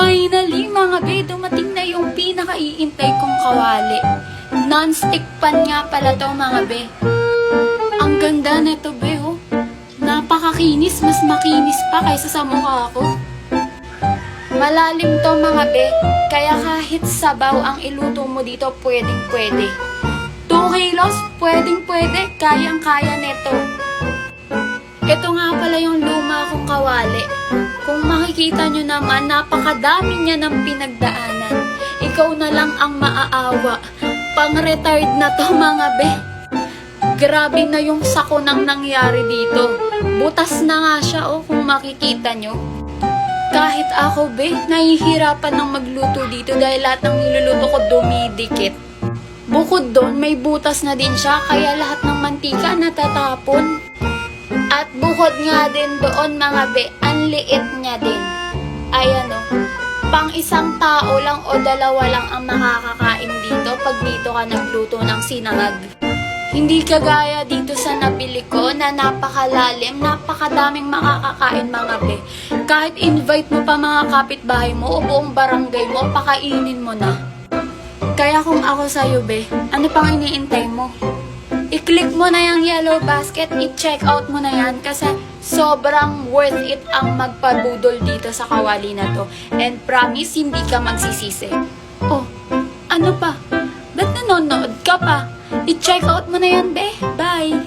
Finally, mga be, dumating na yung pinaka-iintay kong kawali. Non-stick pan nga pala to, mga be. Ang ganda nito, be, oh. Napakakinis, mas makinis pa kaysa sa mukha ko. Malalim to, mga be, kaya kahit sabaw ang iluto mo dito, pwedeng-pwede. 2 kilos, pwedeng-pwede, kayang-kaya neto. Ito nga pala yung luma kong kawali. Kung makikita nyo naman, napakadami niya ng pinagdaanan. Ikaw na lang ang maaawa. Pang-retired na to, mga be. Grabe na yung sako nang nangyari dito. Butas na nga siya, oh, kung makikita nyo. Kahit ako, be, nahihirapan ng magluto dito dahil lahat ng niluluto ko dumidikit. Bukod doon, may butas na din siya, kaya lahat ng mantika natatapon. At bukod nga din doon, mga be, ang liit niya din. Ayan, oh. Pang isang tao lang o 2 lang ang makakakain dito pag dito ka nagluto ng sinangag. Hindi kagaya dito sa nabili ko na napakalalim, napakadaming makakakain, mga be. Kahit invite mo pa mga kapitbahay mo o buong barangay mo, pakainin mo na. Kaya kung ako sa'yo, be, ano pang iniintay mo? I-click mo na yung yellow basket, i-check out mo na yan kasi sobrang worth it ang magpabudol dito sa kawali na to. And promise, hindi ka magsisisi. Oh, ano pa? Ba't nanonood ka pa? I-check out mo na yan, be. Bye!